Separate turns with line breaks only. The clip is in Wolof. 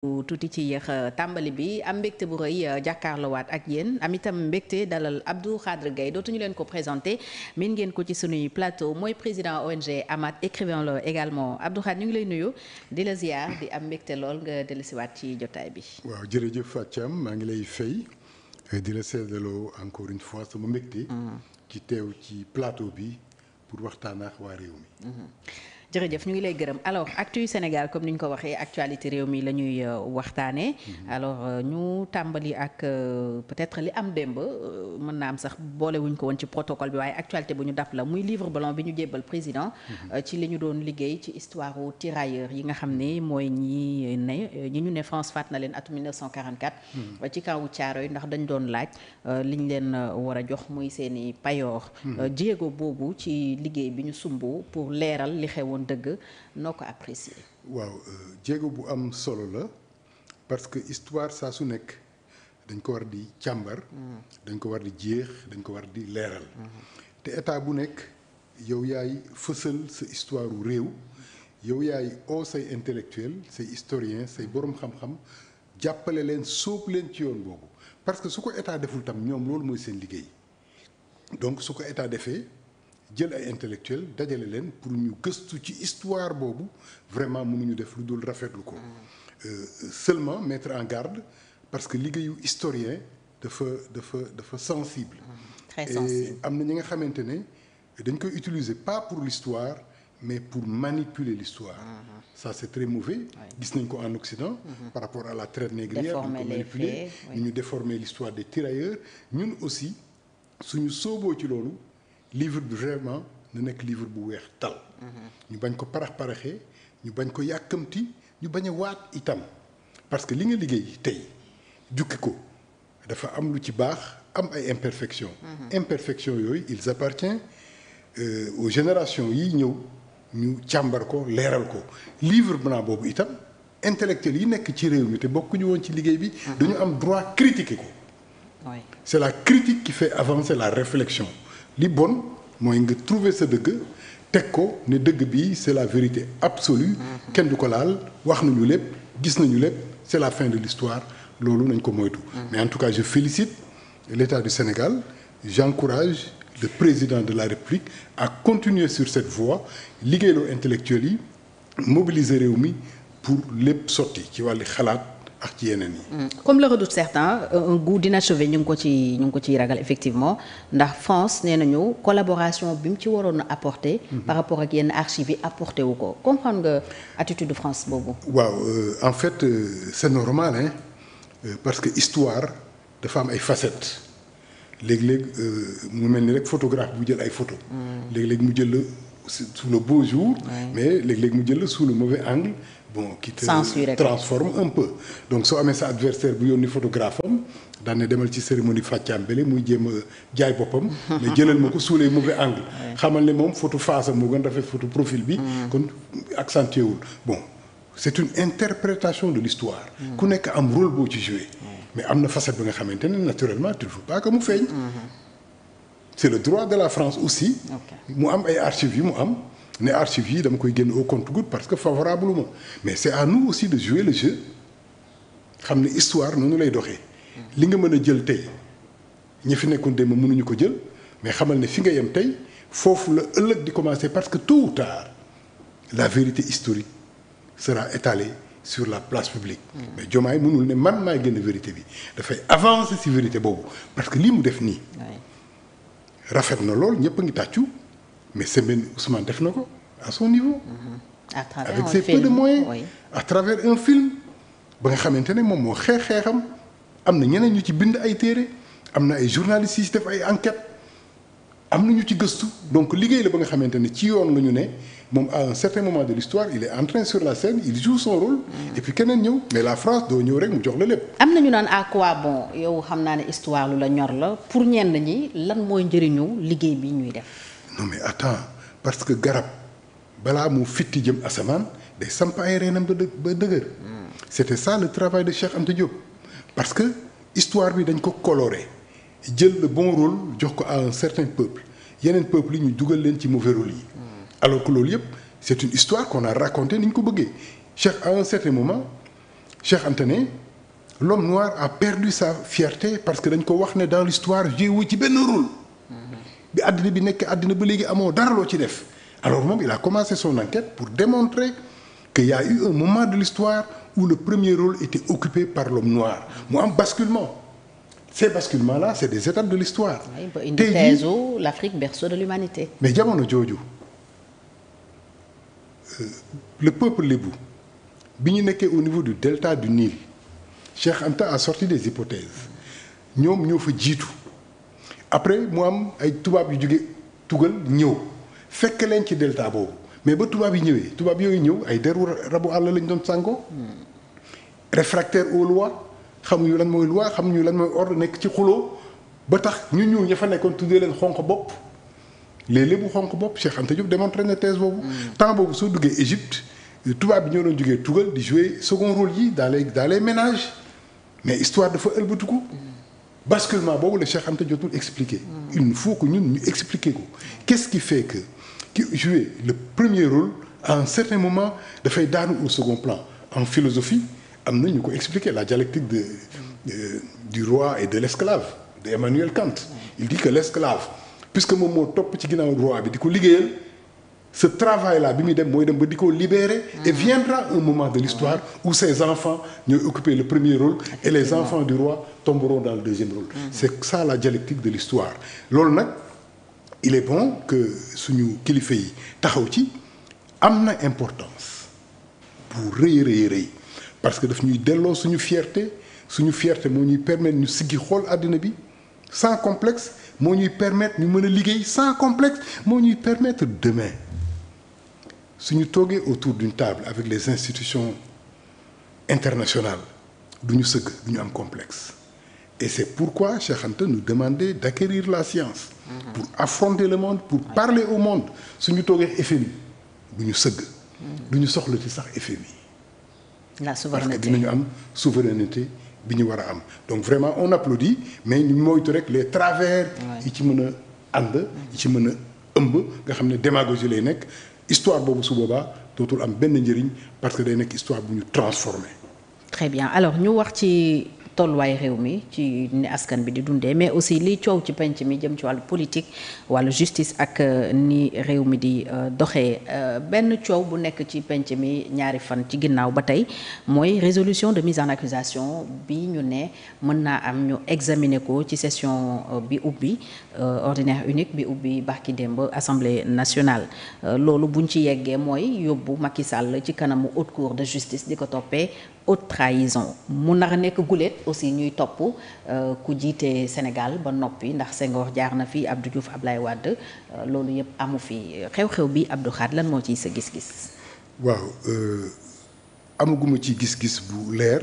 tuuti ci yéex tàmbali bi am mbégte bu rëy jàkkaarloowaat ak yéen am itam mbégte dalal Abdou Khadre Gaye dootuñu leen ko présenté min ngeen ko ci sunuy plateau mooy président ONG AMAD écrivain la également Abdou Khadre ñu ngi lay nuyu di la ziar di am mbégte lool nga dellusiwaat ci jotaay bi.
waaw jërëjëf Fatou Thiam maa ngi lay fay di la seedaloo encore une fois sama mbégte. ci teew ci plateau bi pour waxtaan ak waa réew mi.
jërëjëf ñu ngi lay gërëm alors actu Sénégal comme ni ñu ko waxee actualité réew mi la ñuy waxtaanee. alors ñu tàmbali ak peut-être li am démb mën naa am sax boolewuñ ko woon ci protocole bi waaye actualité bu ñu daf la muy livre blanc bi ñu jébbal président. ci li ñu doon liggéey ci histoire u tirailleurs yi nga xam ne mooy ñi ñu ne France faat na leen atum 1944. ci kawu Thiaroye ndax dañ doon laaj liñ leen war a jox muy seeni payoor. jéego boobu ci liggéey bi ñu sumb pour leeral li xewoon dëgg noo ko apprécier.
waaw jéego bu am solo la parce que histoire saa su nekk dañ ko war di càmbar. dañ ko war di jeex dañ ko war di leeral. te état bu nekk yow yaay fësal sa histoire u réew yow yaay oo say intellectuel say historien say borom xam-xam jàppale leen sóob leen ci yoon boobu parce que su ko état deful tam ñoom loolu mooy seen liggéey donc su ko état defee. jël ay intellectuels dajale leen pour ñu gëstu ci histoire boobu vraiment mënuñu def lu dul rafetlu ko seulement mettre en garde parce que liggéeyu historien dafa sensible.
Très sensible.
Et am na ñi nga xamante ne dañ koy utiliser pas pour l'histoire mais pour manipuler l'histoire. Ça c'est très mauvais. gis nañ ko en Occident. par rapport à la traite négrière ñu ko manipuler ñu déformer l'histoire des tirailleurs ñun aussi suñu sooboo ci loolu. livre bi vraiment na nekk livre bu weex tal. ñu bañ ko parax-paraxee ñu bañ ko yàkkamti ñu bañ a waat itam parce que li nga liggéey tey jukki ko dafa am lu ci baax am ay imperfections. imperfections yooyu ils appartiennent aux générations yi ñëw ñu càmbar ko leeral ko livre blanc boobu itam intellectuels yi nekk ci réew mi te bokkuñu woon ci liggéey bi. dañu am droit critiquer ko. c'est la critique qui fait avancer la réflexion. li bon mooy nga trouver sa dëgg teg ko ne dëgg bi c'est la vérité absolue kenn du ko laal wax nañu lépp gis nañu lépp c'est la fin de l'histoire loolu nañ ko moytu. mais en tout cas je félicite l'État du Sénégal j'encourage le président de la République à continuer sur cette voie liggéeyloo intellectuels yi mobiliser réew mi pour lépp sotti ci wàllu xalaat ak ci yeneen yi.
comme le redoutent certains un goût d'inachevé ñu ngi ko ciy ragal effectivement ndax France nee nañu collaboration bi mu ci waroon a apporter. par rapport ak yenn archives yi apporté wu ko comprendre nga attitude de France boobu.
waaw en fait c'est normal hein parce que histoire dafa am ay facettes léeg-léeg mu mel ni rek photographe bu jël ay photos. léeg-léeg mu jël la sous le beau jour. mais léeg-léeg mu jël la sous le mauvais angle. bon qui te transforme un peu donc soo amee sa adversaire bu yónni photographe am daan ne demal ci cérémonie Fathiam Bele muy jéem a jaay boppam mais jëlal ma ko sous les mauvais angles xamal ne moom photo face am moo gën rafet photo profil bi kon accentué wul bon c'est une interprétation de l'histoire ku nekk am rôle boo ci joué mais am na facette bi nga xamante ne naturellement tu ne veux pas que mu feeñ c'est le droit de la France aussi mu am ay archives yi mu am ne archives yi dama koy génn au compte-gouttes parce que favorablement mais c'est à nous aussi de jouer le jeu xam ne histoire noonu lay doxee li nga mën a jël tey ñi fi nekkoon démb mënuñu ko jël mais xamal ne fi nga yem tey foofu la ëllëg di commencer parce que tôt ou tard la vérité historique sera étalée sur la place publique mais Diomaye mënul ne man maay génn vérité bi dafay avancer ci vérité boobu parce que lii mu def nii rafet na lool ñëpp a ngi tàccu mais Sembène Ousmane def na ko à son niveau.
à travers
avec ses peu de moyens. à travers un film ba nga xamante ne moom moo xeexam am na ñeneen ñu ci bind ay téere am na ay journalistes yi def ay enquêtes am na ñu ci gëstu donc liggéey la ba nga xamante ne ci yoon la ñu ne moom à un certain moment de l'histoire il est entré sur la scène il joue son rôle. et puis keneen ñëw mais la France doo ñëw rek mu jox la lépp.
am na ñu naan à quoi bon yow xam naa ne histoire lu la ñor la pour ñenn ñi lan mooy njëriñu liggéey bi ñuy def.
non mais attends parce que garab balaa mu fitti jëm asamaan day samp ay reenam ba dëgër. c'était ça le travail de Cheikh Anta Diop. parce que histoire bi dañ ko colorer jël le bon rôle jox ko à un certain peuple yeneen peuple yi ñu dugal leen ci mauvais rôle yi. alors que loolu yëpp c'est une histoire qu'on a racontée ni ñu ko bëggee Cheikh à un certain moment Cheikh Anta ne l'homme noir a perdu sa fierté parce que dañ ko wax ne dans l'histoire joué wu ci benn rôle. bi àddina bi nekk àddina ba léegi amoo dara loo ci def. alors moom il a commencé son enquête pour démontrer qu'il y a eu un moment de l'histoire où le premier rôle était occupé par l'homme noir mu am basculement. ces basculements-là c'est des étapes de l'histoire.
indi thèse l'Afrique berceau de l'humanité.
mais jamono jooju le peuple lébu bi ñu nekkee au niveau du delta du Nil Cheikh Anta a sorti des hypothèses ñoom ñoo fa jiitu après mu am ay tubaab yu jóge tugal ñëw fekk leen ci delta boobu mais ba tubaab yi ñëwee tubaab yooyu ñëw ay deru rabu àll lañ doon sàngoo réfractaire aux lois xamuñu lan mooy loi xamuñu lan mooy ordre nekk ci xuloo ba tax ñu ñëw ña fa nekkoon tuddee leen xonq bopp les lébu xonq bopp Cheikh Anta Diop démontré na thèse boobu. temps boobu soo duggee Égypte tubaab bi ñoo doon jógee tugal di jouer second rôle yi dans les ménages mais histoire dafa ëlbatiku basculement boobu la Cheikh Anta jotul expliquer. il faut que ñun ñu expliquer ko qu'est-ce qui fait que qui jouait le premier rôle à un certain moment dafay daanu au second plan en philosophie am na ñu ko expliquer la dialectique du roi et de l'esclave de Emmanuel Kant. il dit que l'esclave puisque moom moo topp ci ginnaaw roi bi di ko liggéeyal ce travail là bi muy dem mooy dem ba di ko libérer. et viendra un moment de l'histoire où ses enfants ñooy occuper le premier rôle et les enfants du roi tomberont dans le deuxième rôle. c'est ça la dialectique de l'histoire loolu nag il est bon que suñu kilifa yi taxaw ci am na importance bu rëy parce que daf ñuy delloo suñu fierté moo ñuy permettre ñu siggi xool àddina bi sans complexe moo ñuy permettre ñu mën a liggéey sans complexe moo ñuy permettre demain suñu toogee autour d'une table avec les institutions internationales du ñu sëgg du ñu am complexe et c'est pourquoi Cheikh Anta nous demandait d'acquérir la science pour affronter le monde pour parler au monde suñu toogee FMI du ñu sëgg du ñu soxla ci sax FMI
la souveraineté
parce que dinañu am souveraineté bi ñu war a am donc vraiment on applaudit mais ñu moytu rek les travers yi ci mën a ànd yi ci mën a ëmb nga xam ne démagogie lay nekk histoire boobu su boobaa dootul am benn njëriñ parce que day nekk histoire bu ñu transformé.
très bien alors ñu wax ci tolluwaay réew mi ci ni askan bi di dundee mais aussi liy coow ci penc mi jëm ci wàllu politique wàllu justice ak ni réew mi di doxee benn coow bu nekk ci penc mi ñaari fan ci ginnaaw ba tey mooy résolution de mise en accusation bi ñu ne mën naa am ñu examiner ko ci session bi ubbi ordinaire unique bi ubbi barki démb assemblée nationale loolu buñ ci yeggee mooy yóbbu Macky Sall ci kanamu haute cour de justice di ko toppee haute trahison mu nar a nekk guléet aussi ñuy topp ku jiite Sénégal ba noppi ndax Senghor jaar na fi Abdou Diouf Ablaye Wade loolu yëpp amu fi xew-xew bi Abdou Khadre lan moo ciy sa gis-gis.
waaw amaguma ci gis-gis bu leer